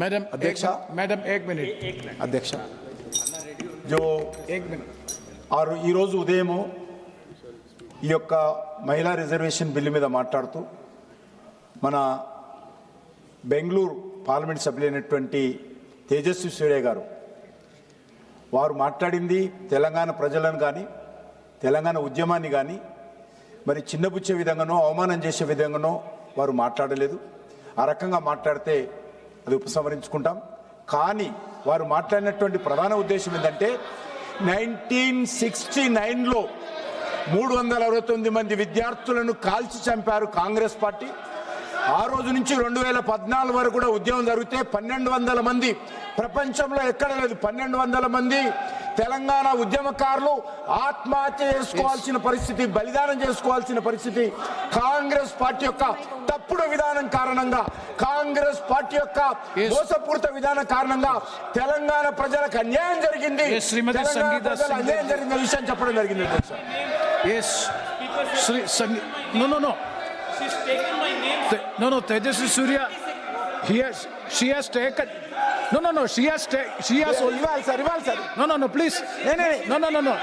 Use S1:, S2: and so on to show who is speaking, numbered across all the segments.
S1: Madam
S2: अध्यक्षा,
S1: madam एक minute
S2: अध्यक्ष जो
S1: एक मिनट
S2: ఆరు ఈరోజు ఉదయము ఈ యొక్క మహిళా రిజర్వేషన్ బిల్లు మీద మాట్లాడుతూ మన బెంగళూరు పార్లమెంట్ సభ్యులైనటువంటి తేజస్వి సూర్య గారు వారు మాట్లాడింది తెలంగాణ ప్రజలను కానీ తెలంగాణ ఉద్యమాన్ని కానీ మరి చిన్నబుచ్చే విధంగానో అవమానం చేసే విధంగానో వారు మాట్లాడలేదు. ఆ రకంగా మాట్లాడితే అది ఉపసంహరించుకుంటాం. కానీ వారు మాట్లాడినటువంటి ప్రధాన ఉద్దేశం ఏంటంటే 1969లో 369 మంది విద్యార్థులను కాల్చి చంపారు కాంగ్రెస్ పార్టీ. ఆ రోజు నుంచి 2014 వరకు కూడా ఉద్యమం జరిగితే 1200 మంది, ప్రపంచంలో ఎక్కడ లేదు 1200 మంది తెలంగాణ ఉద్యమకారులు ఆత్మహత్య చేసుకోవాల్సిన పరిస్థితి, బలిదానం చేసుకోవాల్సిన పరిస్థితి కాంగ్రెస్ పార్టీ యొక్క తప్పుడు విధానం కారణంగా, కాంగ్రెస్ పార్టీ యొక్క మోసపూరిత విధానం కారణంగా తెలంగాణ ప్రజలకు అన్యాయం జరిగింది. అన్యాయం జరిగిన విషయం చెప్పడం జరిగింది.
S1: No, Tejaswi Surya, she has taken. No, she has.
S2: Rival, sir.
S1: No, please. No.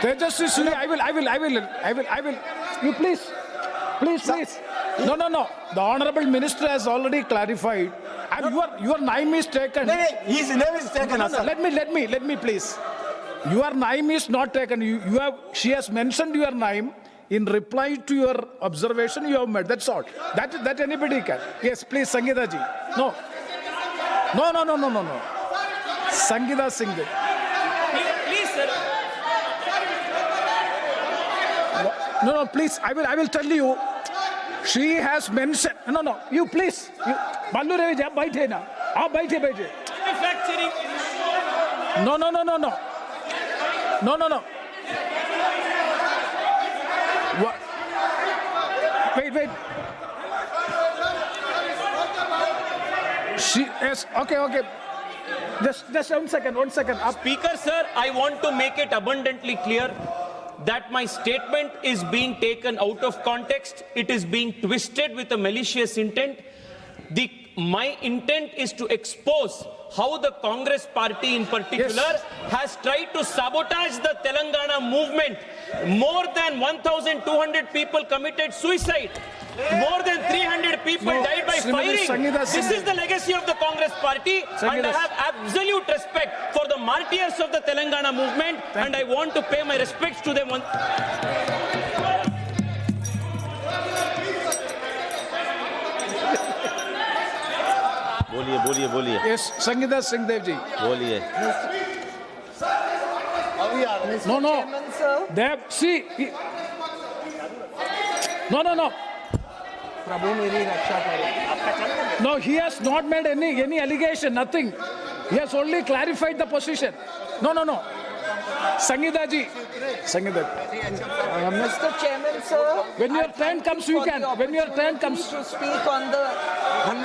S1: Tejaswi Surya, I will. You please. No. The Honorable Minister has already clarified, and your name is taken.
S2: His name is taken.
S1: No, let me please. Your name is not taken. You have. She has mentioned your name. In reply to your observation, you have made. That's all. That anybody can. Yes, please, Sangeeta ji. No. Sangeeta Singh.
S3: Please, sir.
S1: No, please. I will tell you. She has mentioned. No. You please. Ballu Ravi ji, baithe na. Aap baithe.
S3: Manufacturing.
S1: No. What? Wait. She yes. Okay. Just one second.
S3: Speaker, sir, I want to make it abundantly clear that my statement is being taken out of context. It is being twisted with a malicious intent. My intent is to expose how the Congress party in particular has tried to sabotage the Telangana movement. More than 1,200 people committed suicide. More than 300 people died by firing. This is the legacy of the Congress party, and I have absolute respect for the martyrs of the Telangana movement, and I want to pay my respects to them.
S4: बोलिए
S1: Yes, Sangeeta Singh Dev ji.
S4: बोलिए.
S1: No. They have, see. No.
S5: प्रभु मेरी रक्षा करो.
S1: No, he has not made any allegation, nothing. He has only clarified the position. No. Sangeeta ji.
S5: Mr. Chairman, sir.
S1: When your turn comes, you can. When your turn comes.
S5: To speak on the 100